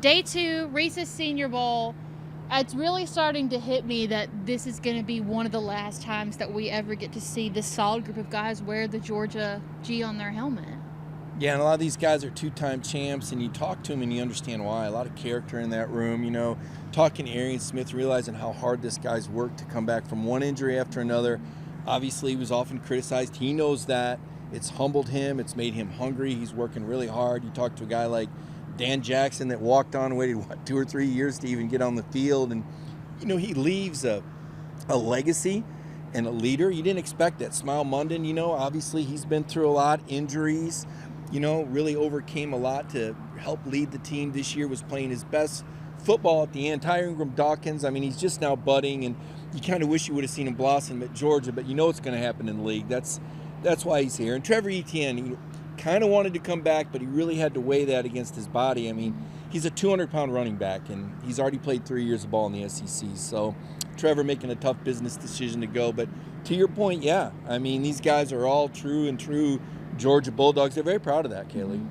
Day 2, Reese's Senior Bowl. It's really starting to hit me that this is going to be one of the last times that we ever get to see this solid group of guys wear the Georgia G on their helmet. Yeah, and a lot of these guys are two-time champs, and you talk to them and you understand why. A lot of character in that room, Talking to Arian Smith, realizing how hard this guy's worked to come back from one injury after another. Obviously, he was often criticized. He knows that. It's humbled him. It's made him hungry. He's working really hard. You talk to a guy like Dan Jackson that walked on, waited, 2 or 3 years to even get on the field. And, he leaves a legacy and a leader. You didn't expect that. Smile Munden, obviously he's been through a lot, injuries, really overcame a lot to help lead the team this year, was playing his best football at the end. Ty Ingram Dawkins, he's just now budding, and you kind of wish you would have seen him blossom at Georgia, but it's going to happen in the league. That's why he's here. And Trevor Etienne, he kind of wanted to come back, but he really had to weigh that against his body. He's a 200-pound running back, and he's already played 3 years of ball in the SEC. So Trevor making a tough business decision to go. But to your point, yeah, these guys are all true Georgia Bulldogs. They're very proud of that, Kaylee.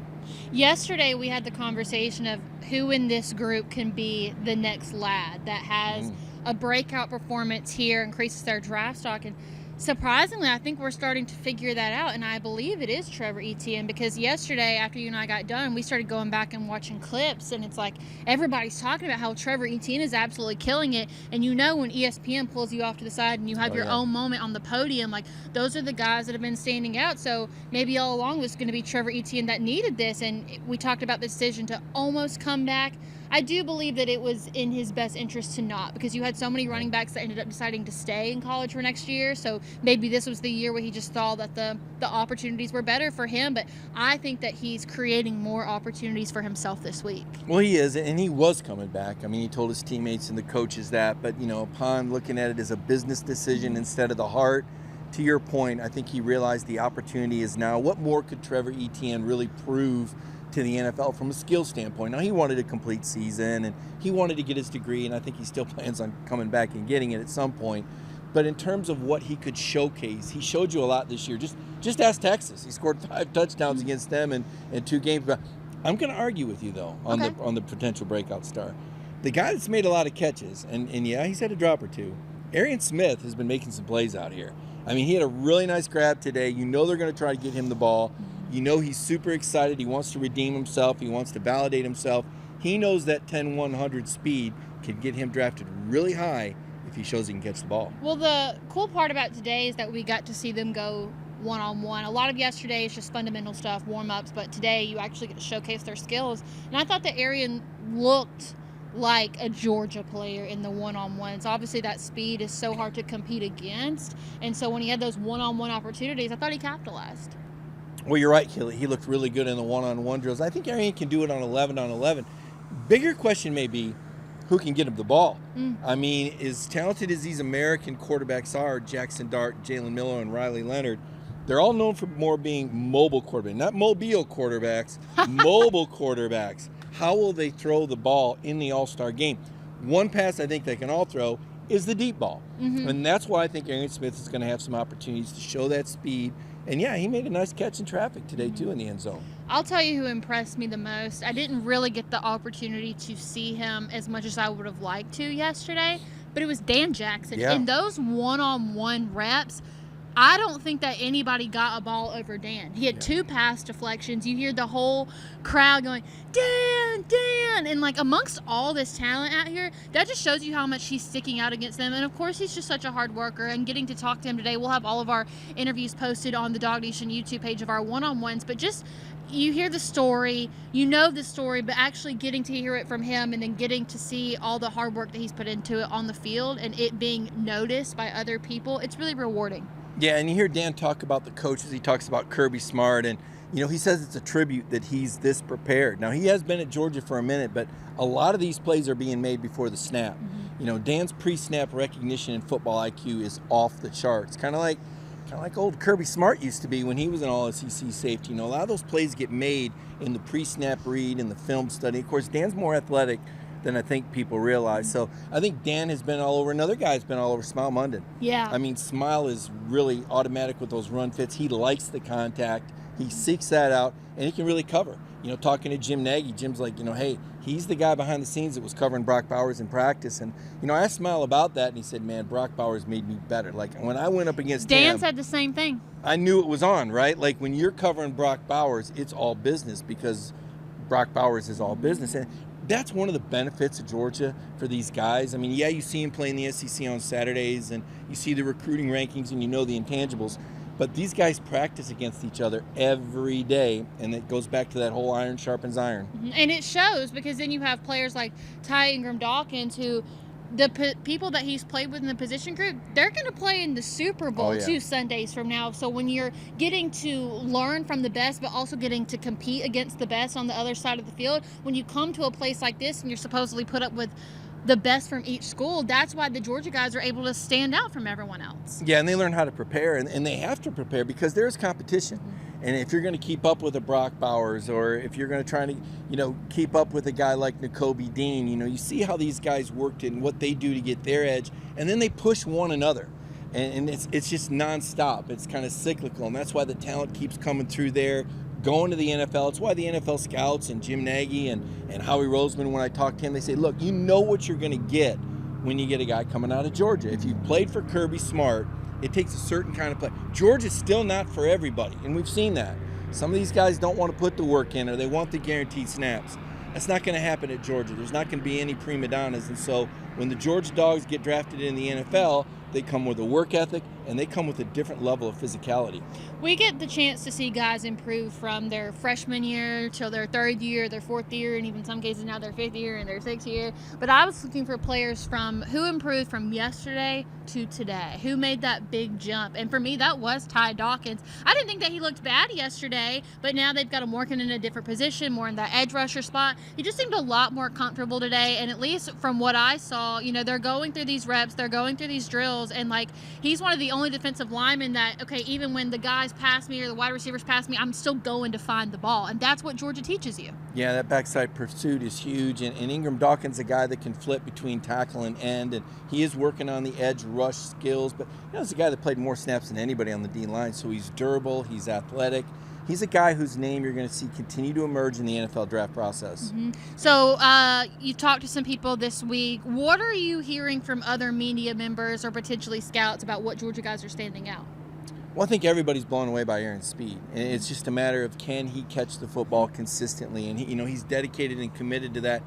Yesterday, we had the conversation of who in this group can be the next lad that has a breakout performance here, increases their draft stock. And surprisingly, I think we're starting to figure that out, and I believe it is Trevor Etienne, because yesterday, after you and I got done, we started going back and watching clips, and it's like everybody's talking about how Trevor Etienne is absolutely killing it. And when ESPN pulls you off to the side and you have your own moment on the podium, those are the guys that have been standing out. So maybe all along it was going to be Trevor Etienne that needed this, and we talked about the decision to almost come back. I do believe that it was in his best interest to not, because you had so many running backs that ended up deciding to stay in college for next year. So maybe this was the year where he just saw that the opportunities were better for him. But I think that he's creating more opportunities for himself this week. Well, he is, and he was coming back. He told his teammates and the coaches that. But, upon looking at it as a business decision instead of the heart, to your point, I think he realized the opportunity is now. What more could Trevor Etienne really prove to the NFL from a skill standpoint? Now, he wanted a complete season, and he wanted to get his degree, and I think he still plans on coming back and getting it at some point. But in terms of what he could showcase, he showed you a lot this year. Just ask Texas. He scored 5 touchdowns against them in 2 games. But I'm going to argue with you, though, on the potential breakout star. The guy that's made a lot of catches, and yeah, he's had a drop or two. Arian Smith has been making some plays out here. He had a really nice grab today. They're going to try to get him the ball. He's super excited. He wants to redeem himself. He wants to validate himself. He knows that 10-100 speed can get him drafted really high if he shows he can catch the ball. Well, the cool part about today is that we got to see them go one-on-one. A lot of yesterday is just fundamental stuff, warm-ups, but today you actually get to showcase their skills. And I thought that Arian looked like a Georgia player in the one-on-ones. Obviously, that speed is so hard to compete against. And so when he had those one-on-one opportunities, I thought he capitalized. Well, you're right, Kaylee. He looked really good in the one-on-one drills. I think Arian can do it on 11-on-11. Bigger question may be who can get him the ball. As talented as these American quarterbacks are, Jackson Dart, Jalen Miller, and Riley Leonard, they're all known for more being mobile quarterbacks. Not mobile quarterbacks, mobile quarterbacks. How will they throw the ball in the All-Star game? One pass I think they can all throw is the deep ball. And that's why I think Arian Smith is going to have some opportunities to show that speed. And, yeah, he made a nice catch in traffic today, too, in the end zone. I'll tell you who impressed me the most. I didn't really get the opportunity to see him as much as I would have liked to yesterday, but it was Dan Jackson. Yeah. In those one-on-one reps, I don't think that anybody got a ball over Dan. He had 2 pass deflections. You hear the whole crowd going, Dan, Dan. And, amongst all this talent out here, that just shows you how much he's sticking out against them. And, of course, he's just such a hard worker. And getting to talk to him today, we'll have all of our interviews posted on the DawgNation YouTube page of our one-on-ones. But just you hear the story, you know the story, but actually getting to hear it from him and then getting to see all the hard work that he's put into it on the field and it being noticed by other people, it's really rewarding. Yeah, and you hear Dan talk about the coaches. He talks about Kirby Smart, and, he says it's a tribute that he's this prepared. Now, he has been at Georgia for a minute, but a lot of these plays are being made before the snap. Dan's pre-snap recognition in football IQ is off the charts. Kind of like old Kirby Smart used to be when he was an all-SEC safety. A lot of those plays get made in the pre-snap read and the film study. Of course, Dan's more athletic than I think people realize. So I think Dan has been all over. Another guy's been all over, Smile Munden. Yeah. Smile is really automatic with those run fits. He likes the contact. He seeks that out, and he can really cover. Talking to Jim Nagy, Jim's like, hey, he's the guy behind the scenes that was covering Brock Bowers in practice. And, I asked Smile about that, and he said, man, Brock Bowers made me better. Like, when I went up against Dan him, said the same thing. I knew it was on, right? Like, when you're covering Brock Bowers, it's all business because Brock Bowers is all business. And that's one of the benefits of Georgia for these guys. I mean, yeah, you see him playing the SEC on Saturdays, and you see the recruiting rankings, and the intangibles. But these guys practice against each other every day, and it goes back to that whole iron sharpens iron. And it shows, because then you have players like Ty Ingram Dawkins, who the people that he's played with in the position group, they're going to play in the Super Bowl 2 Sundays from now. So when you're getting to learn from the best, but also getting to compete against the best on the other side of the field, when you come to a place like this and you're supposedly put up with the best from each school, that's why the Georgia guys are able to stand out from everyone else. Yeah, and they learn how to prepare, and they have to prepare because there's competition. And if you're going to keep up with a Brock Bowers, or if you're going to try to, keep up with a guy like Nakobe Dean, you see how these guys worked and what they do to get their edge, and then they push one another. And it's just nonstop. It's kind of cyclical, and that's why the talent keeps coming through there, going to the NFL. It's why the NFL scouts and Jim Nagy and Howie Roseman, when I talk to him, they say, look, you know what you're going to get when you get a guy coming out of Georgia. If you've played for Kirby Smart, it takes a certain kind of play. Georgia's still not for everybody, and we've seen that. Some of these guys don't want to put the work in, or they want the guaranteed snaps. That's not going to happen at Georgia. There's not going to be any prima donnas, and so when the Georgia Dogs get drafted in the NFL, they come with a work ethic, and they come with a different level of physicality. We get the chance to see guys improve from their freshman year till their third year, their fourth year, and even some cases now their fifth year and their sixth year. But I was looking for players who improved from yesterday to today, who made that big jump. And for me, that was Ty Dawkins. I didn't think that he looked bad yesterday, but now they've got him working in a different position, more in that edge rusher spot. He just seemed a lot more comfortable today, and at least from what I saw, they're going through these reps, they're going through these drills, and he's one of the only defensive linemen that, okay, even when the guys pass me or the wide receivers pass me, I'm still going to find the ball, and that's what Georgia teaches you. Yeah, that backside pursuit is huge, and Ingram Dawkins is a guy that can flip between tackle and end, and he is working on the edge rush skills, but he's a guy that played more snaps than anybody on the D line, so he's durable, he's athletic. He's a guy whose name you're going to see continue to emerge in the NFL draft process. So you've talked to some people this week. What are you hearing from other media members or potentially scouts about what Georgia guys are standing out? Well, I think everybody's blown away by Aaron's speed. And it's just a matter of, can he catch the football consistently? And he's dedicated and committed to that.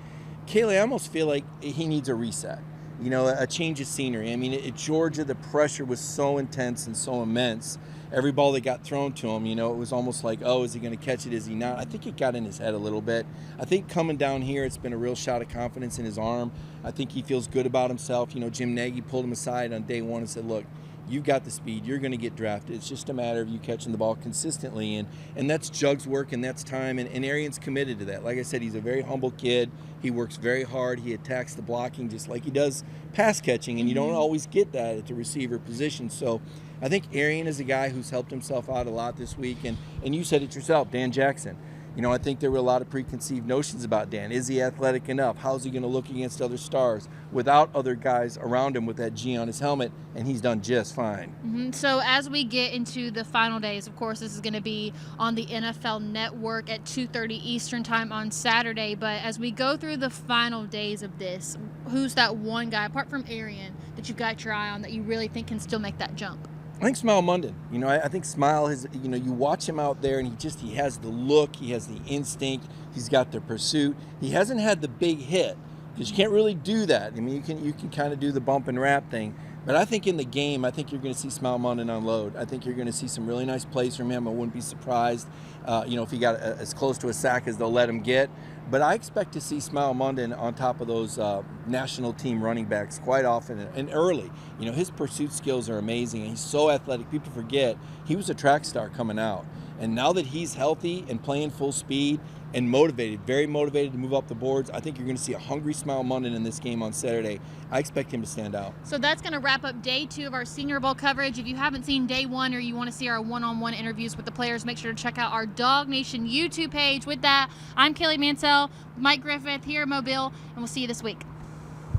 Kaylee, I almost feel like he needs a reset. A change of scenery. I mean, at Georgia, the pressure was so intense and so immense. Every ball that got thrown to him, it was almost like, oh, is he going to catch it? Is he not? I think it got in his head a little bit. I think coming down here, it's been a real shot of confidence in his arm. I think he feels good about himself. Jim Nagy pulled him aside on day one and said, look, you've got the speed. You're going to get drafted. It's just a matter of you catching the ball consistently. And that's Jug's work, and that's time. And Arian's committed to that. Like I said, he's a very humble kid. He works very hard. He attacks the blocking just like he does pass catching. And you don't always get that at the receiver position. So I think Arian is a guy who's helped himself out a lot this week. And you said it yourself, Dan Jackson. I think there were a lot of preconceived notions about Dan. Is he athletic enough? How's he going to look against other stars without other guys around him with that G on his helmet? And he's done just fine. So as we get into the final days, of course, this is going to be on the NFL Network at 2:30 Eastern time on Saturday. But as we go through the final days of this, who's that one guy, apart from Arian, that you've got your eye on that you really think can still make that jump? I think Smile Munden. I think Smile has, you watch him out there and he has the look, he has the instinct, he's got the pursuit. He hasn't had the big hit because you can't really do that. I mean, you can kind of do the bump and wrap thing. But I think in the game, I think you're going to see Smile Munden unload. I think you're going to see some really nice plays from him. I wouldn't be surprised, if he got as close to a sack as they'll let him get. But I expect to see Smile Munden on top of those national team running backs quite often and early. His pursuit skills are amazing, and he's so athletic. People forget he was a track star coming out. And now that he's healthy and playing full speed and motivated, very motivated to move up the boards, I think you're going to see a hungry Smile Munden in this game on Saturday. I expect him to stand out. So that's going to wrap up day 2 of our Senior Bowl coverage. If you haven't seen day 1 or you want to see our one-on-one interviews with the players, make sure to check out our DawgNation YouTube page. With that, I'm Kaylee Mansell, Mike Griffith here in Mobile, and we'll see you this week.